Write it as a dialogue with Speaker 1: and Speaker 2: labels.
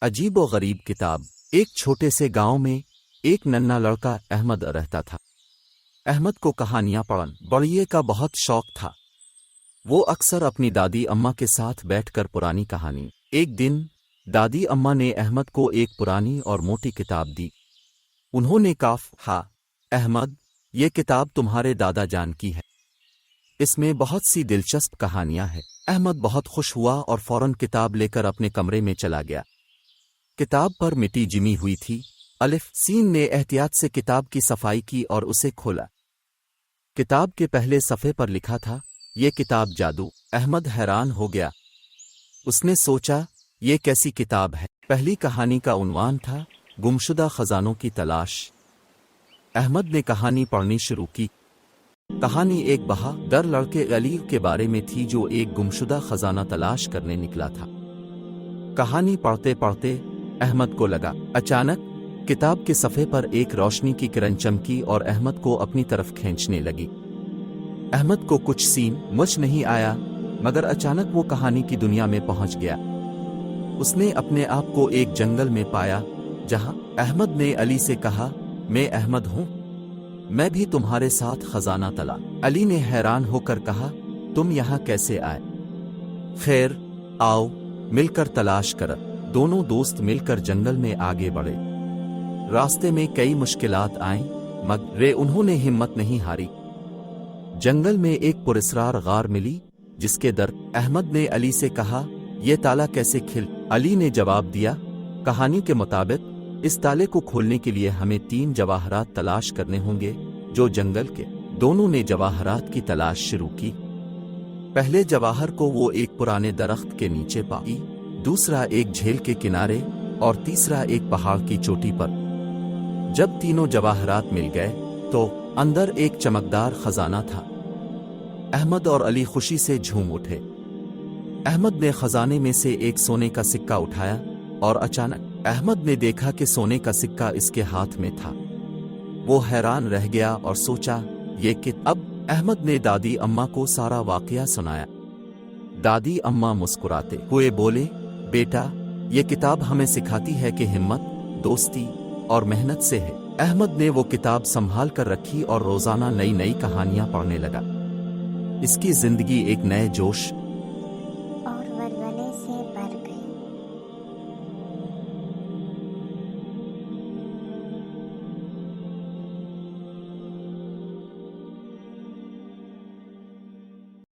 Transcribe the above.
Speaker 1: عجیب و غریب کتاب۔ ایک چھوٹے سے گاؤں میں ایک ننھا لڑکا احمد رہتا تھا۔ احمد کو کہانیاں پڑھنے کا بہت شوق تھا۔ وہ اکثر اپنی دادی اماں کے ساتھ بیٹھ کر پرانی کہانی۔ ایک دن دادی اماں نے احمد کو ایک پرانی اور موٹی کتاب دی۔ انہوں نے کہا، احمد، یہ کتاب تمہارے دادا جان کی ہے۔ اس میں بہت سی دلچسپ کہانیاں ہیں۔ احمد بہت خوش ہوا اور فوراً کتاب لے کر اپنے کمرے میں چلا گیا۔ کتاب پر مٹی جمی ہوئی تھی۔ الف سین نے احتیاط سے کتاب کی صفائی کی اور اسے کھولا۔ کتاب کے پہلے صفحے پر لکھا تھا، یہ کتاب جادو۔ احمد حیران ہو گیا۔ اس نے سوچا، یہ کیسی کتاب ہے؟ پہلی کہانی کا عنوان تھا، گمشدہ خزانوں کی تلاش۔ احمد نے کہانی پڑھنی شروع کی۔ کہانی ایک بہادر لڑکے علی کے بارے میں تھی جو ایک گمشدہ خزانہ تلاش کرنے نکلا تھا۔ کہانی پڑھتے پڑھتے احمد کو لگا۔ اچانک کتاب کے صفحے پر ایک روشنی کی کرن چمکی اور احمد کو اپنی طرف کھینچنے لگی۔ احمد کو کچھ سمجھ نہیں آیا، مگر اچانک وہ کہانی کی دنیا میں پہنچ گیا۔ اس نے اپنے آپ کو ایک جنگل میں پایا جہاں احمد نے علی سے کہا، میں احمد ہوں، میں بھی تمہارے ساتھ خزانہ تلاش۔ علی نے حیران ہو کر کہا، تم یہاں کیسے آئے؟ خیر، آؤ مل کر تلاش کر۔ دونوں دوست مل کر جنگل میں آگے بڑھے۔ راستے میں کئی مشکلات آئیں، مگر انہوں نے ہمت نہیں ہاری۔ جنگل میں ایک پراسرار غار ملی جس کے در احمد نے علی سے کہا، یہ تالا کیسے کھل؟ علی نے جواب دیا، کہانی کے مطابق اس تالے کو کھولنے کے لیے ہمیں 3 جواہرات تلاش کرنے ہوں گے جو جنگل کے۔ دونوں نے جواہرات کی تلاش شروع کی۔ پہلے جواہر کو وہ ایک پرانے درخت کے نیچے پائی، دوسرا ایک جھیل کے کنارے اور تیسرا ایک پہاڑ کی چوٹی پر۔ جب تینوں جواہرات مل گئے تو اندر ایک چمکدار خزانہ تھا۔ احمد اور علی خوشی سے جھوم اٹھے۔ احمد نے خزانے میں سے ایک سونے کا سکہ اٹھایا اور اچانک احمد نے دیکھا کہ سونے کا سکہ اس کے ہاتھ میں تھا۔ وہ حیران رہ گیا اور سوچا، یہ کتاب؟ اب احمد نے دادی اماں کو سارا واقعہ سنایا۔ دادی اماں مسکراتے ہوئے بولے، بیٹا، یہ کتاب ہمیں سکھاتی ہے کہ ہمت، دوستی اور محنت سے ہے۔ احمد نے وہ کتاب سنبھال کر رکھی اور روزانہ نئی نئی کہانیاں پڑھنے لگا۔ اس کی زندگی ایک نئے جوش